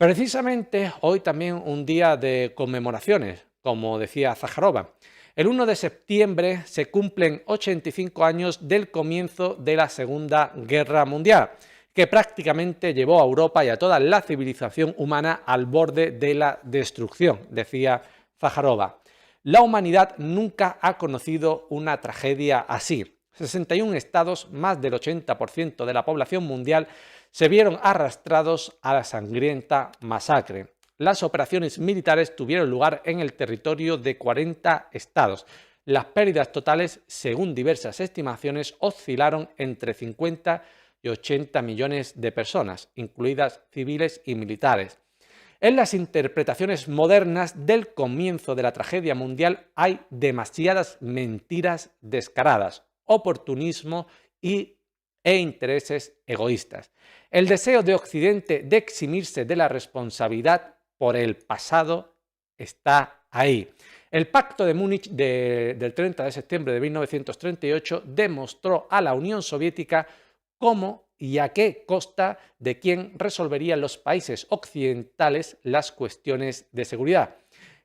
Precisamente hoy también un día de conmemoraciones, como decía Zaharova. El 1 de septiembre se cumplen 85 años del comienzo de la Segunda Guerra Mundial, que prácticamente llevó a Europa y a toda la civilización humana al borde de la destrucción, decía Zaharova. La humanidad nunca ha conocido una tragedia así. 61 estados, más del 80% de la población mundial, se vieron arrastrados a la sangrienta masacre. Las operaciones militares tuvieron lugar en el territorio de 40 estados. Las pérdidas totales, según diversas estimaciones, oscilaron entre 50 y 80 millones de personas, incluidas civiles y militares. En las interpretaciones modernas del comienzo de la tragedia mundial hay demasiadas mentiras descaradas, oportunismo e intereses egoístas. El deseo de Occidente de eximirse de la responsabilidad por el pasado está ahí. El Pacto de Múnich del 30 de septiembre de 1938 demostró a la Unión Soviética cómo y a qué costa de quién resolverían los países occidentales las cuestiones de seguridad.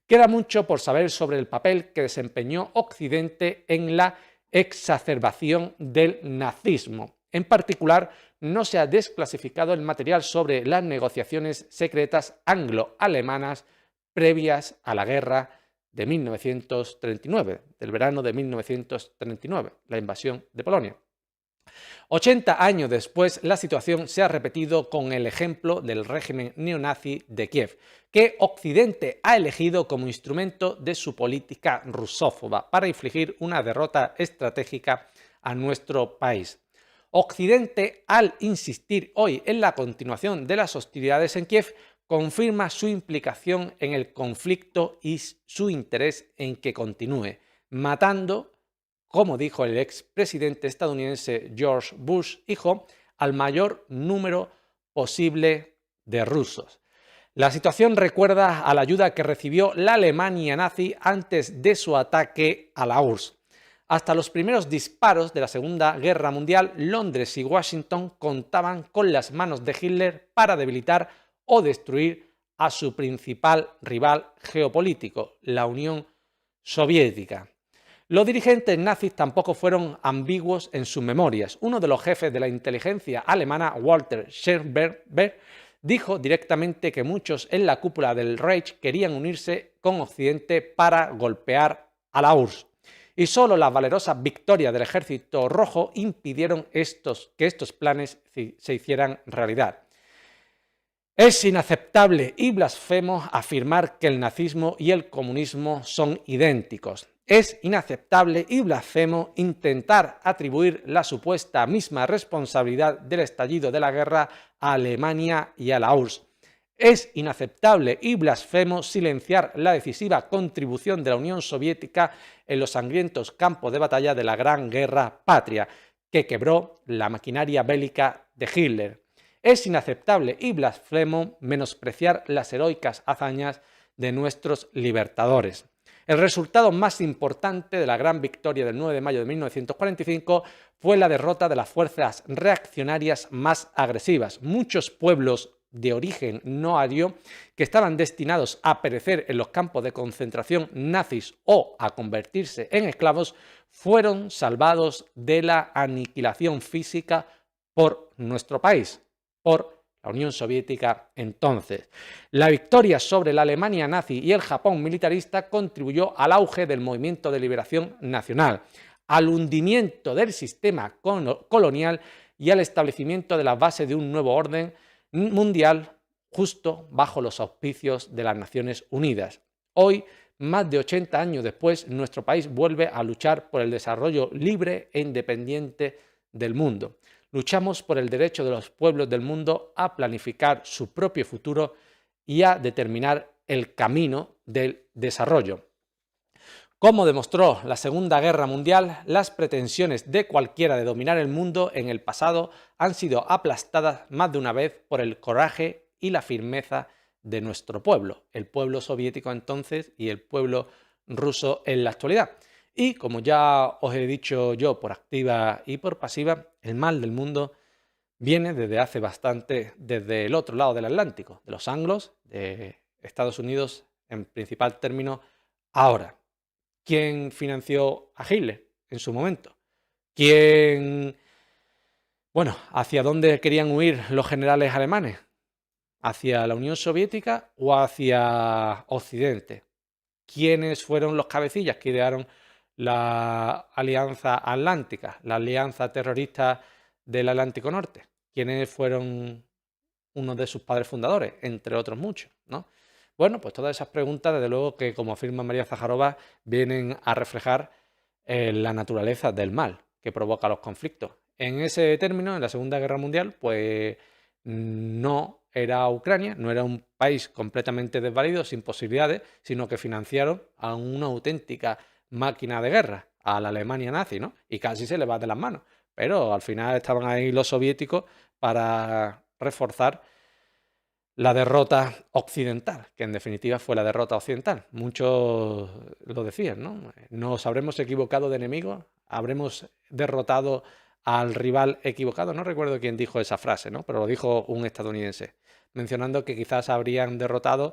Queda mucho por saber sobre el papel que desempeñó Occidente en la exacerbación del nazismo. En particular, no se ha desclasificado el material sobre las negociaciones secretas anglo-alemanas previas a la guerra de 1939, del verano de 1939, la invasión de Polonia. 80 años después, la situación se ha repetido con el ejemplo del régimen neonazi de Kiev, que Occidente ha elegido como instrumento de su política rusófoba para infligir una derrota estratégica a nuestro país. Occidente, al insistir hoy en la continuación de las hostilidades en Kiev, confirma su implicación en el conflicto y su interés en que continúe, matando, como dijo el expresidente estadounidense George Bush, hijo, al mayor número posible de rusos. La situación recuerda a la ayuda que recibió la Alemania nazi antes de su ataque a la URSS. Hasta los primeros disparos de la Segunda Guerra Mundial, Londres y Washington contaban con las manos de Hitler para debilitar o destruir a su principal rival geopolítico, la Unión Soviética. Los dirigentes nazis tampoco fueron ambiguos en sus memorias. Uno de los jefes de la inteligencia alemana, Walter Schirmberger, dijo directamente que muchos en la cúpula del Reich querían unirse con Occidente para golpear a la URSS. Y solo las valerosas victorias del Ejército Rojo impidieron que estos planes se hicieran realidad. Es inaceptable y blasfemo afirmar que el nazismo y el comunismo son idénticos. Es inaceptable y blasfemo intentar atribuir la supuesta misma responsabilidad del estallido de la guerra a Alemania y a la URSS. Es inaceptable y blasfemo silenciar la decisiva contribución de la Unión Soviética en los sangrientos campos de batalla de la Gran Guerra Patria, que quebró la maquinaria bélica de Hitler. Es inaceptable y blasfemo menospreciar las heroicas hazañas de nuestros libertadores. El resultado más importante de la gran victoria del 9 de mayo de 1945 fue la derrota de las fuerzas reaccionarias más agresivas. Muchos pueblos de origen no ario que estaban destinados a perecer en los campos de concentración nazis o a convertirse en esclavos fueron salvados de la aniquilación física por nuestro país, por la Unión Soviética entonces. La victoria sobre la Alemania nazi y el Japón militarista contribuyó al auge del movimiento de liberación nacional, al hundimiento del sistema colonial y al establecimiento de las bases de un nuevo orden mundial justo bajo los auspicios de las Naciones Unidas. Hoy, más de 80 años después, nuestro país vuelve a luchar por el desarrollo libre e independiente del mundo. Luchamos por el derecho de los pueblos del mundo a planificar su propio futuro y a determinar el camino del desarrollo. Como demostró la Segunda Guerra Mundial, las pretensiones de cualquiera de dominar el mundo en el pasado han sido aplastadas más de una vez por el coraje y la firmeza de nuestro pueblo, el pueblo soviético entonces y el pueblo ruso en la actualidad. Y como ya os he dicho yo por activa y por pasiva, el mal del mundo viene desde hace bastante, desde el otro lado del Atlántico, de los anglos, de Estados Unidos en principal término. Ahora, ¿quién financió a Hitler en su momento? ¿Hacia dónde querían huir los generales alemanes? ¿Hacia la Unión Soviética o hacia Occidente? ¿Quiénes fueron los cabecillas que idearon la Alianza Atlántica, la alianza terrorista del Atlántico Norte? ¿Quiénes fueron uno de sus padres fundadores, entre otros muchos, ¿no? Bueno, pues todas esas preguntas, desde luego que, como afirma María Zaharova, vienen a reflejar la naturaleza del mal que provoca los conflictos. En ese término, en la Segunda Guerra Mundial, pues no era Ucrania, no era un país completamente desvalido, sin posibilidades, sino que financiaron a una auténtica máquina de guerra, a la Alemania nazi, ¿no? Y casi se le va de las manos. Pero al final estaban ahí los soviéticos para reforzar la derrota occidental, que en definitiva fue la derrota occidental. Muchos lo decían, ¿no? Nos habremos equivocado de enemigo, habremos derrotado al rival equivocado. No recuerdo quién dijo esa frase, ¿no? Pero lo dijo un estadounidense, mencionando que quizás habrían derrotado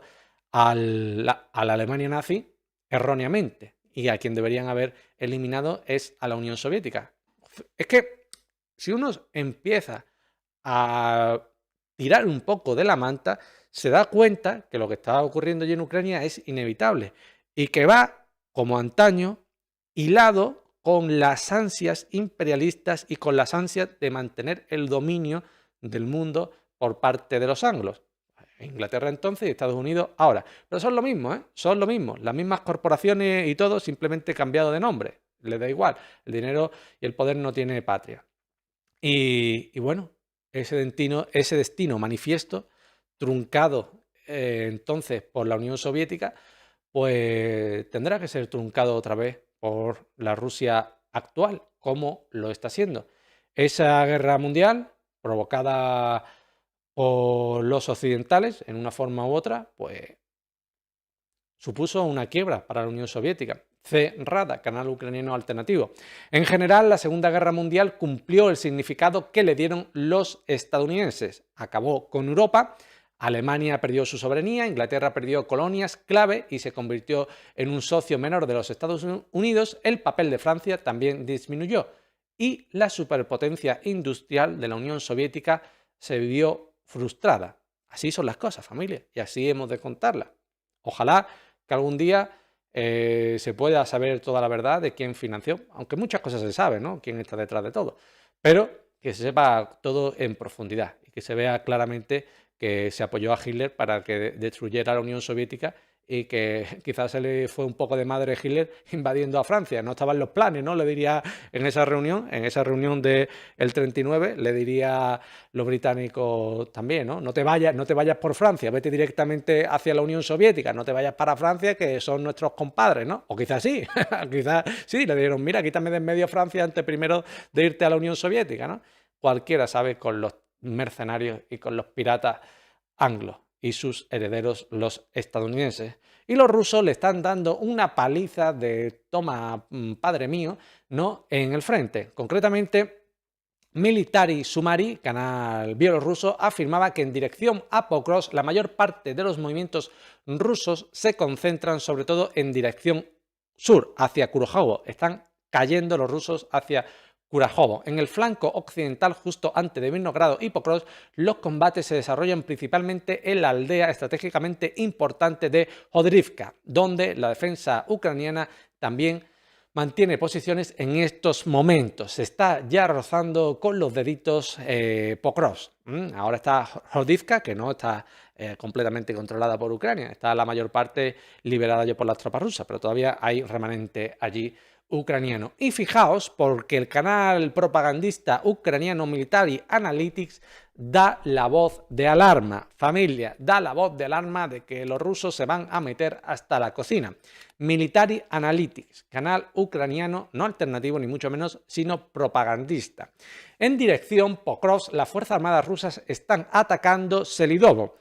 a la Alemania nazi erróneamente y a quien deberían haber eliminado es a la Unión Soviética. Es que si uno empieza a tirar un poco de la manta, se da cuenta que lo que está ocurriendo allí en Ucrania es inevitable y que va, como antaño, hilado con las ansias imperialistas y con las ansias de mantener el dominio del mundo por parte de los anglos. Inglaterra entonces y Estados Unidos ahora. Pero son lo mismo, ¿eh? Son lo mismo. Las mismas corporaciones y todo, simplemente cambiado de nombre. Les da igual. El dinero y el poder no tiene patria. Y bueno, ese destino manifiesto, truncado entonces por la Unión Soviética, pues tendrá que ser truncado otra vez por la Rusia actual, como lo está siendo. Esa guerra mundial, provocada por los occidentales, en una forma u otra, pues supuso una quiebra para la Unión Soviética. C-Rada, canal ucraniano alternativo. En general, la Segunda Guerra Mundial cumplió el significado que le dieron los estadounidenses. Acabó con Europa, Alemania perdió su soberanía, Inglaterra perdió colonias clave y se convirtió en un socio menor de los Estados Unidos. El papel de Francia también disminuyó y la superpotencia industrial de la Unión Soviética se vio frustrada. Así son las cosas, familia, y así hemos de contarlas. Ojalá que algún día se pueda saber toda la verdad de quién financió, aunque muchas cosas se saben, ¿no? Quién está detrás de todo, pero que se sepa todo en profundidad y que se vea claramente que se apoyó a Hitler para que destruyera la Unión Soviética y que quizás se le fue un poco de madre Hitler invadiendo a Francia. No estaban los planes, ¿no? Le diría en esa reunión del 39, le diría los británicos también, ¿no? No te vayas por Francia, vete directamente hacia la Unión Soviética, no te vayas para Francia, que son nuestros compadres, ¿no? O quizás sí, quizás sí, le dijeron, mira, quítame de en medio Francia antes primero de irte a la Unión Soviética, ¿no? Cualquiera sabe con los mercenarios y con los piratas anglos y sus herederos, los estadounidenses. Y los rusos le están dando una paliza de toma, padre mío, ¿no? En el frente. Concretamente, Military Sumari, canal bielorruso, afirmaba que en dirección a Pokrovsk la mayor parte de los movimientos rusos se concentran sobre todo en dirección sur, hacia Kurajovo. Están cayendo los rusos hacia Kurajovo. En el flanco occidental, justo antes de Vinogrado y Pokrovsk, los combates se desarrollan principalmente en la aldea estratégicamente importante de Hodrivka, donde la defensa ucraniana también mantiene posiciones en estos momentos. Se está ya rozando con los deditos Pokrovsk. Ahora está Hodrivka, que no está completamente controlada por Ucrania. Está la mayor parte liberada ya por las tropas rusas, pero todavía hay remanente allí ucraniano. Y fijaos, porque el canal propagandista ucraniano Military Analytics da la voz de alarma, familia, da la voz de alarma de que los rusos se van a meter hasta la cocina. Military Analytics, canal ucraniano no alternativo ni mucho menos, sino propagandista. En dirección Pokrovsk, las Fuerzas Armadas rusas están atacando Selidovo.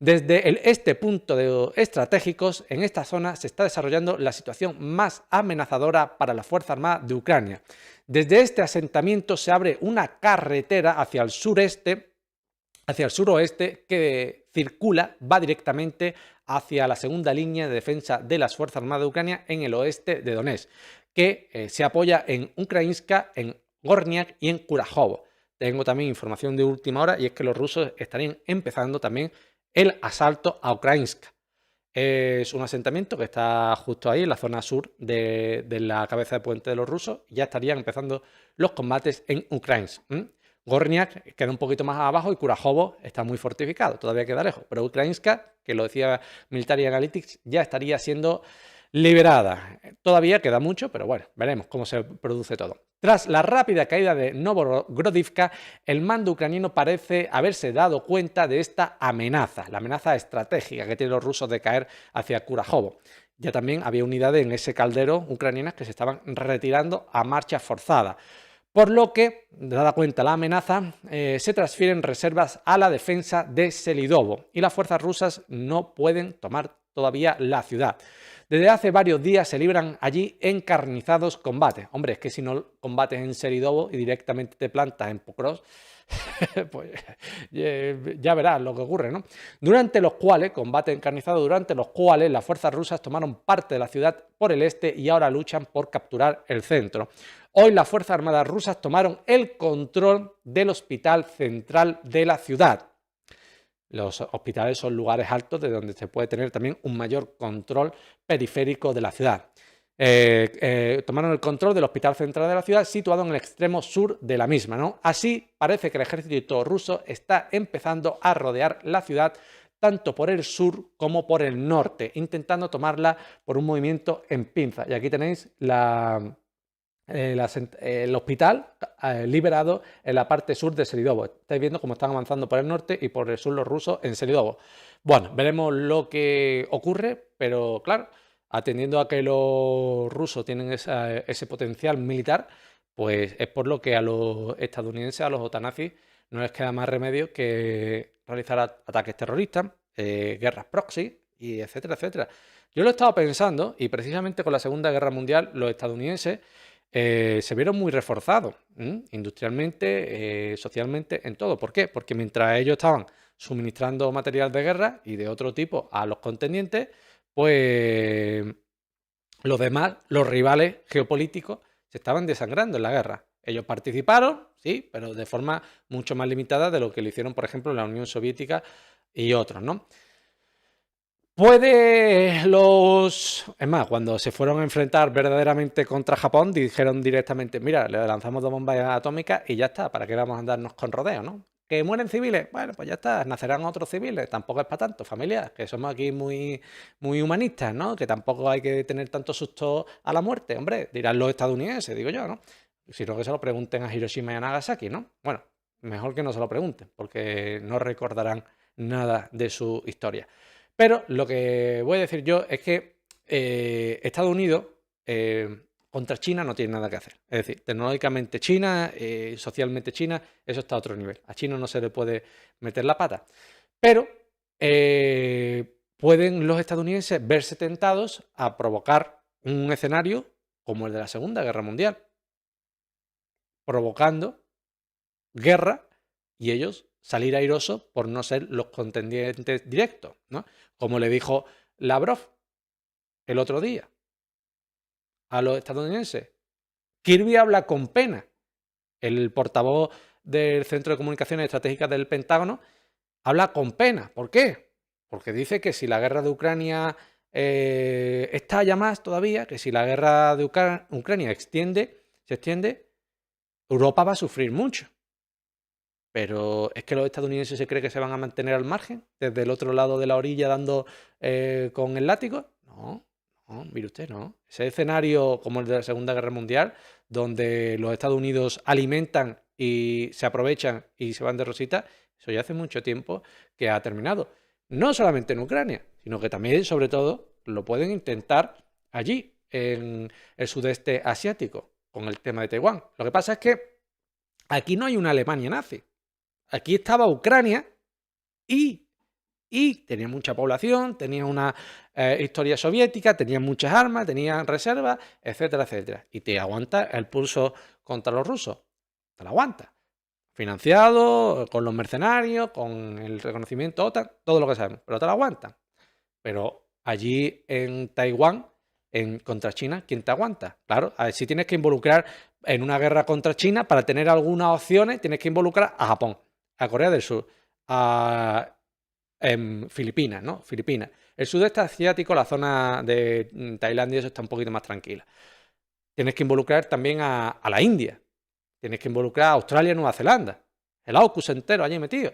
Desde este punto de estratégicos, en esta zona se está desarrollando la situación más amenazadora para la Fuerza Armada de Ucrania. Desde este asentamiento se abre una carretera hacia el sureste, hacia el suroeste, que va directamente hacia la segunda línea de defensa de las Fuerzas Armadas de Ucrania en el oeste de Donetsk, que se apoya en Ukrainska, en Gorniak y en Kurajovo. Tengo también información de última hora y es que los rusos estarían empezando también el asalto a Ukrainska. Es un asentamiento que está justo ahí en la zona sur de la cabeza de puente de los rusos. Ya estarían empezando los combates en Ukrainsk. Gorniak queda un poquito más abajo y Kurajovo está muy fortificado, todavía queda lejos. Pero Ukrainska, que lo decía Military Analytics, ya estaría siendo liberada. Todavía queda mucho, pero bueno, veremos cómo se produce todo. Tras la rápida caída de Novogorodivka, el mando ucraniano parece haberse dado cuenta de esta amenaza, la amenaza estratégica que tienen los rusos de caer hacia Kurajovo. Ya también había unidades en ese caldero ucranianas que se estaban retirando a marcha forzada. Por lo que, dada cuenta la amenaza, se transfieren reservas a la defensa de Selidovo y las fuerzas rusas no pueden tomar todavía la ciudad. Desde hace varios días se libran allí encarnizados combates. Hombre, es que si no combates en Selidovo y directamente te plantas en Pokrovsk, pues ya verás lo que ocurre, ¿no? Combates encarnizados durante los cuales las fuerzas rusas tomaron parte de la ciudad por el este y ahora luchan por capturar el centro. Hoy las Fuerzas Armadas rusas tomaron el control del hospital central de la ciudad. Los hospitales son lugares altos de donde se puede tener también un mayor control periférico de la ciudad. Tomaron el control del hospital central de la ciudad situado en el extremo sur de la misma, ¿no? Así parece que el ejército ruso está empezando a rodear la ciudad tanto por el sur como por el norte, intentando tomarla por un movimiento en pinza. Y aquí tenéis el hospital liberado en la parte sur de Selidovo. Estáis viendo cómo están avanzando por el norte y por el sur los rusos en Selidovo. Bueno, veremos lo que ocurre, pero claro, atendiendo a que los rusos tienen ese potencial militar, pues es por lo que a los estadounidenses, a los otanazis, no les queda más remedio que realizar ataques terroristas, guerras proxy, y etcétera, etcétera. Yo lo he estado pensando y precisamente con la Segunda Guerra Mundial los estadounidenses se vieron muy reforzados, industrialmente, socialmente, en todo. ¿Por qué? Porque mientras ellos estaban suministrando material de guerra y de otro tipo a los contendientes, pues los demás, los rivales geopolíticos, se estaban desangrando en la guerra. Ellos participaron, sí, pero de forma mucho más limitada de lo que lo hicieron, por ejemplo, la Unión Soviética y otros, ¿no? Es más, cuando se fueron a enfrentar verdaderamente contra Japón, dijeron directamente, mira, le lanzamos 2 bombas atómicas y ya está, ¿para qué vamos a andarnos con rodeos, no? ¿Que mueren civiles? Bueno, pues ya está, nacerán otros civiles, tampoco es para tanto, familia, que somos aquí muy, muy humanistas, ¿no? Que tampoco hay que tener tanto susto a la muerte, hombre, dirán los estadounidenses, digo yo, ¿no? Sino que se lo pregunten a Hiroshima y a Nagasaki, ¿no? Bueno, mejor que no se lo pregunten, porque no recordarán nada de su historia. Pero lo que voy a decir yo es que Estados Unidos contra China no tiene nada que hacer. Es decir, tecnológicamente China, socialmente China, eso está a otro nivel. A China no se le puede meter la pata. Pero pueden los estadounidenses verse tentados a provocar un escenario como el de la Segunda Guerra Mundial, provocando guerra y ellos salir airosos por no ser los contendientes directos, ¿no? Como le dijo Lavrov el otro día a los estadounidenses. Kirby habla con pena. El portavoz del Centro de Comunicaciones Estratégicas del Pentágono habla con pena. ¿Por qué? Porque dice que si la guerra de Ucrania estalla más todavía, que si la guerra de Ucrania se extiende, Europa va a sufrir mucho. Pero es que los estadounidenses se creen que se van a mantener al margen, desde el otro lado de la orilla dando con el látigo. No, no, mire usted, no. Ese escenario como el de la Segunda Guerra Mundial, donde los Estados Unidos alimentan y se aprovechan y se van de rosita, eso ya hace mucho tiempo que ha terminado. No solamente en Ucrania, sino que también, sobre todo, lo pueden intentar allí, en el sudeste asiático, con el tema de Taiwán. Lo que pasa es que aquí no hay una Alemania nazi. Aquí estaba Ucrania y y tenía mucha población, tenía una historia soviética, tenía muchas armas, tenía reservas, etcétera, etcétera. Y te aguanta el pulso contra los rusos. Te lo aguanta. Financiado, con los mercenarios, con el reconocimiento OTAN, todo lo que sabemos, pero te lo aguantan. Pero allí en Taiwán, contra China, ¿quién te aguanta? Claro, a ver, si tienes que involucrar en una guerra contra China, para tener algunas opciones, tienes que involucrar a Japón, a Corea del Sur, a Filipinas, ¿no? Filipinas. El sudeste asiático, la zona de Tailandia, eso está un poquito más tranquila. Tienes que involucrar también a la India. Tienes que involucrar a Australia y Nueva Zelanda. El AUKUS entero allí metido.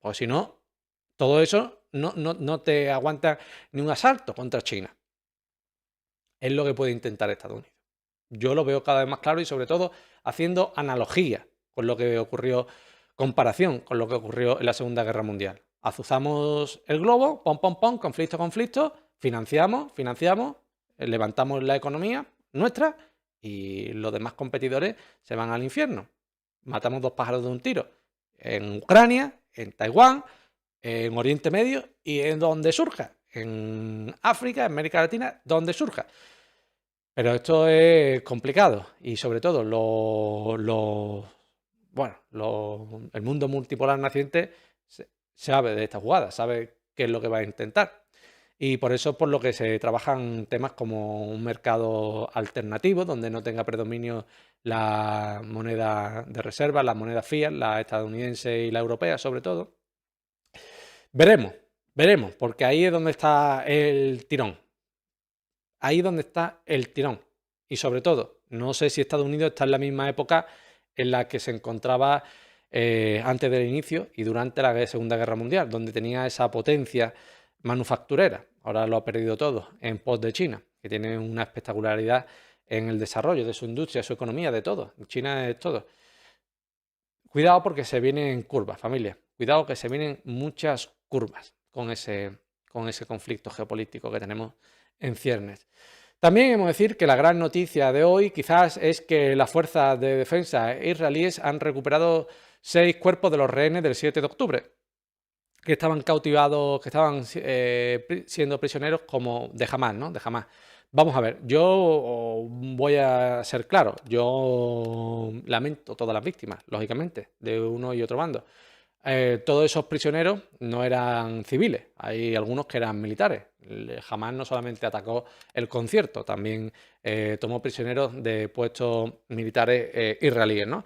Pues si no, todo eso no te aguanta ni un asalto contra China. Es lo que puede intentar Estados Unidos. Yo lo veo cada vez más claro y sobre todo haciendo analogía con lo que ocurrió, comparación con lo que ocurrió en la Segunda Guerra Mundial. Azuzamos el globo, pom, pom, pom, conflicto, conflicto, financiamos, levantamos la economía nuestra y los demás competidores se van al infierno. Matamos 2 pájaros de un tiro. En Ucrania, en Taiwán, en Oriente Medio y en donde surja. En África, en América Latina, donde surja. Pero esto es complicado y sobre todo el mundo multipolar naciente sabe de esta jugada, sabe qué es lo que va a intentar. Y por eso es por lo que se trabajan temas como un mercado alternativo, donde no tenga predominio la moneda de reserva, la moneda fiat, la estadounidense y la europea sobre todo. Veremos, porque ahí es donde está el tirón. Ahí es donde está el tirón. Y sobre todo, no sé si Estados Unidos está en la misma época en la que se encontraba antes del inicio y durante la Segunda Guerra Mundial, donde tenía esa potencia manufacturera. Ahora lo ha perdido todo en pos de China, que tiene una espectacularidad en el desarrollo de su industria, su economía, de todo. China es todo. Cuidado porque se vienen curvas, familia. Cuidado que se vienen muchas curvas con ese conflicto geopolítico que tenemos en ciernes. También hemos de decir que la gran noticia de hoy quizás es que las fuerzas de defensa israelíes han recuperado 6 cuerpos de los rehenes del 7 de octubre, que estaban cautivados, que estaban siendo prisioneros como de Hamás, ¿no? De Hamás. Vamos a ver, yo voy a ser claro, yo lamento todas las víctimas, lógicamente, de uno y otro bando. Todos esos prisioneros no eran civiles, hay algunos que eran militares. Hamás no solamente atacó el concierto, también tomó prisioneros de puestos militares israelíes, ¿no?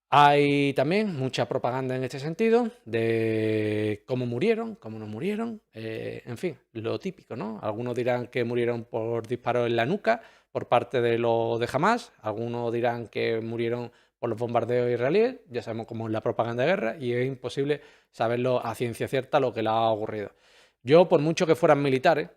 Hay también mucha propaganda en este sentido de cómo murieron, cómo no murieron, en fin, lo típico, ¿no? Algunos dirán que murieron por disparos en la nuca por parte de los de Hamás, algunos dirán que murieron por los bombardeos israelíes, ya sabemos cómo es la propaganda de guerra y es imposible saberlo a ciencia cierta lo que le ha ocurrido. Yo, por mucho que fueran militares,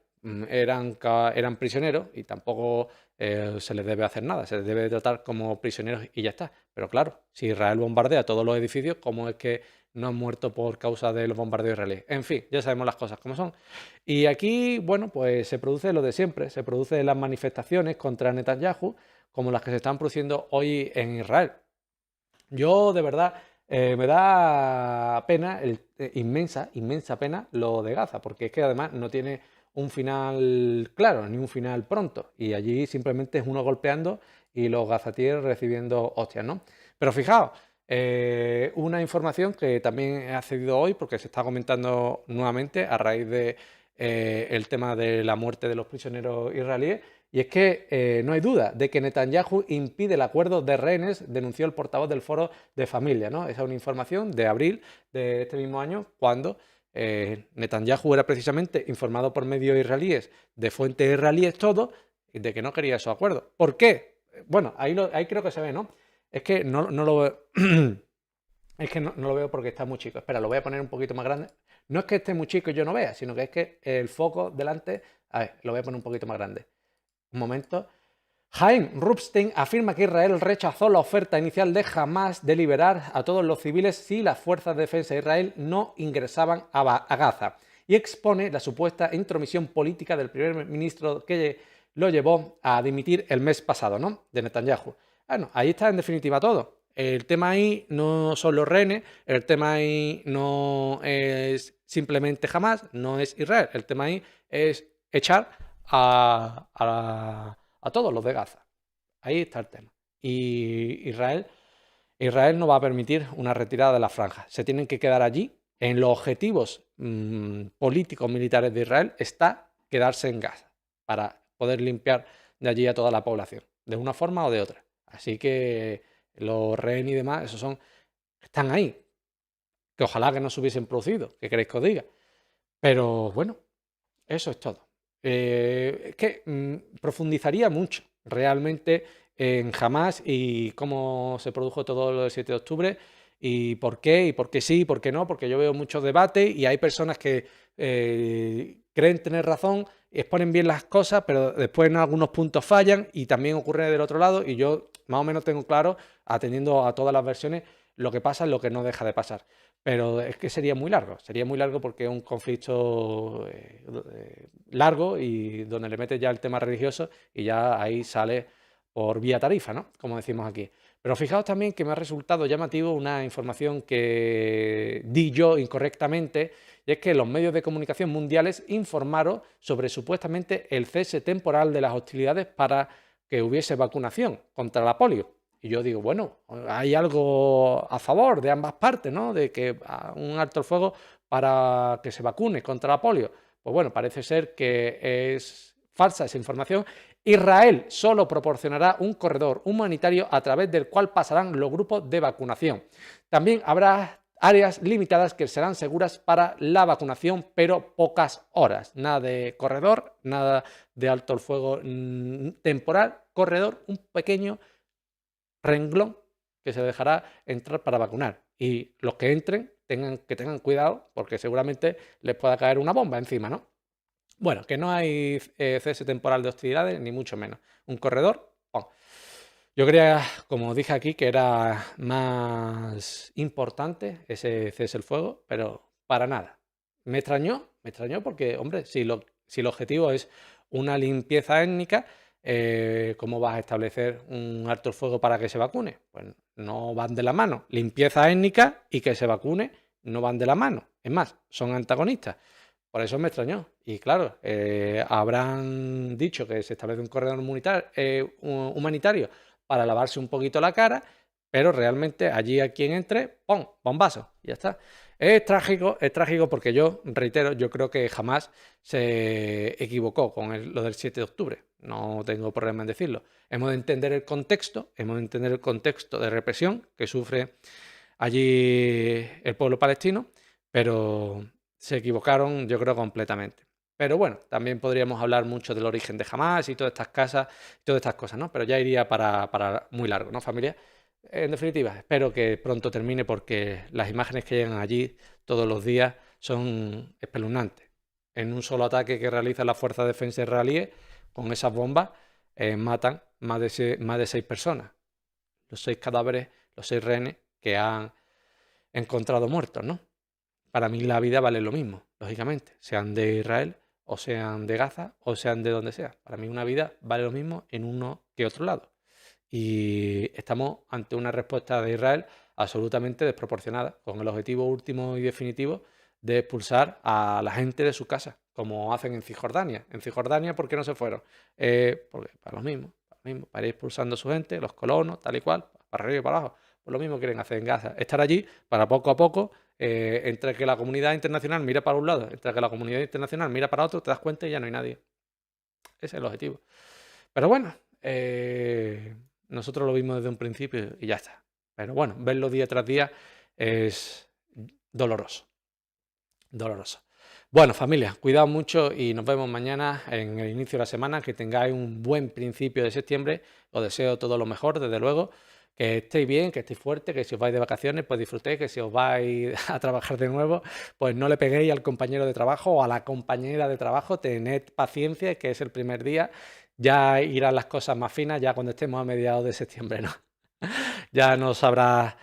eran prisioneros y tampoco se les debe hacer nada, se les debe tratar como prisioneros y ya está. Pero claro, si Israel bombardea todos los edificios, ¿cómo es que no han muerto por causa de los bombardeos israelíes? En fin, ya sabemos las cosas como son. Y aquí, bueno, pues se produce lo de siempre, se producen las manifestaciones contra Netanyahu, como las que se están produciendo hoy en Israel. Yo, de verdad, me da pena, inmensa pena, lo de Gaza, porque es que además no tiene un final claro, ni un final pronto. Y allí simplemente es uno golpeando y los gazatíes recibiendo hostias, ¿no? Pero fijaos, una información que también he accedido hoy, porque se está comentando nuevamente a raíz de el tema de la muerte de los prisioneros israelíes, y es que no hay duda de que Netanyahu impide el acuerdo de rehenes, denunció el portavoz del Foro de Familia, ¿no? Esa es una información de abril de este mismo año, cuando Netanyahu era precisamente informado por medios israelíes, de fuentes israelíes todo, de que no quería esos acuerdos. ¿Por qué? Bueno, ahí creo que se ve, ¿no? Es que no lo veo. Es que no lo veo porque está muy chico. Espera, lo voy a poner un poquito más grande. No es que esté muy chico y yo no vea, sino que es que el foco delante... A ver, lo voy a poner un poquito más grande. Un momento. Haim Rubinstein afirma que Israel rechazó la oferta inicial de Hamás de liberar a todos los civiles si las fuerzas de defensa de Israel no ingresaban a Gaza y expone la supuesta intromisión política del primer ministro que lo llevó a dimitir el mes pasado, ¿no? De Netanyahu. Bueno, ahí está en definitiva todo. el tema ahí no son los rehenes, el tema ahí no es simplemente Hamás, no es Israel, el tema ahí es echar a todos los de Gaza. Ahí está el tema. Y Israel no va a permitir una retirada de la franja. Se tienen que quedar allí. En los objetivos políticos militares de Israel está quedarse en Gaza para poder limpiar de allí a toda la población, de una forma o de otra. Así que los rehenes y demás, están ahí. Que ojalá que no se hubiesen producido, ¿qué queréis que os diga? Pero bueno, eso es todo. Es que profundizaría mucho realmente en Hamás y cómo se produjo todo lo del 7 de octubre y por qué sí, y por qué no, porque yo veo mucho debate y hay personas que creen tener razón, exponen bien las cosas, pero después en algunos puntos fallan y también ocurre del otro lado y yo más o menos tengo claro, atendiendo a todas las versiones, lo que pasa es lo que no deja de pasar. Pero es que sería muy largo porque es un conflicto largo y donde le metes ya el tema religioso y ya ahí sale por vía tarifa, ¿no? Como decimos aquí. Pero fijaos también que me ha resultado llamativo una información que di yo incorrectamente, y es que los medios de comunicación mundiales informaron sobre supuestamente el cese temporal de las hostilidades para que hubiese vacunación contra la polio. Y yo digo, bueno, hay algo a favor de ambas partes, ¿no? De que un alto el fuego para que se vacune contra la polio. Pues bueno, parece ser que es falsa esa información. Israel solo proporcionará un corredor humanitario a través del cual pasarán los grupos de vacunación. También habrá áreas limitadas que serán seguras para la vacunación, pero pocas horas. Nada de corredor, nada de alto el fuego temporal, corredor, un pequeño renglón que se dejará entrar para vacunar. Y los que entren tengan cuidado porque seguramente les pueda caer una bomba encima, ¿no? Bueno, que no hay cese temporal de hostilidades, ni mucho menos. Un corredor, ¡pum! Yo creía, como dije aquí, que era más importante ese cese el fuego, pero para nada. Me extrañó porque, hombre, si el objetivo es una limpieza étnica, ¿cómo vas a establecer un alto el fuego para que se vacune? Pues no van de la mano. Limpieza étnica y que se vacune no van de la mano. Es más, son antagonistas. Por eso me extrañó. Y claro, habrán dicho que se establece un corredor humanitario para lavarse un poquito la cara, pero realmente allí a quien entre, ¡pum!, bombazo, y ya está. Es trágico porque yo, reitero, yo creo que jamás se equivocó con lo del 7 de octubre. No tengo problema en decirlo. Hemos de entender el contexto de represión que sufre allí el pueblo palestino, pero se equivocaron, yo creo, completamente. Pero bueno, también podríamos hablar mucho del origen de Hamás y todas estas cosas, ¿no? Pero ya iría para muy largo, ¿no, familia? En definitiva, espero que pronto termine porque las imágenes que llegan allí todos los días son espeluznantes. En un solo ataque que realizan las fuerzas de defensa israelíes, con esas bombas, matan más de 6 personas. Los 6 cadáveres, los 6 rehenes que han encontrado muertos, ¿no? Para mí la vida vale lo mismo, lógicamente, sean de Israel o sean de Gaza o sean de donde sea. Para mí una vida vale lo mismo en uno que otro lado. Y estamos ante una respuesta de Israel absolutamente desproporcionada, con el objetivo último y definitivo de expulsar a la gente de su casa, como hacen en Cisjordania. En Cisjordania, ¿por qué no se fueron? Porque para lo mismo, para ir expulsando a su gente, los colonos, tal y cual, para arriba y para abajo. Pues lo mismo quieren hacer en Gaza, estar allí para poco a poco, entre que la comunidad internacional mira para un lado, entre que la comunidad internacional mira para otro, te das cuenta y ya no hay nadie. Ese es el objetivo. Pero bueno, nosotros lo vimos desde un principio y ya está. Pero bueno, verlo día tras día es doloroso. Doloroso. Bueno, familia, cuidado mucho y nos vemos mañana en el inicio de la semana. Que tengáis un buen principio de septiembre. Os deseo todo lo mejor, desde luego. Que estéis bien, que estéis fuertes, que si os vais de vacaciones, pues disfrutéis, que si os vais a trabajar de nuevo, pues no le peguéis al compañero de trabajo o a la compañera de trabajo. Tened paciencia, que es el primer día. Ya irán las cosas más finas, ya cuando estemos a mediados de septiembre, ¿no? Ya no sabrá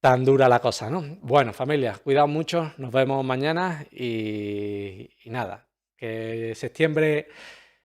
tan dura la cosa, ¿no? Bueno, familia, cuidado mucho, nos vemos mañana y nada, que septiembre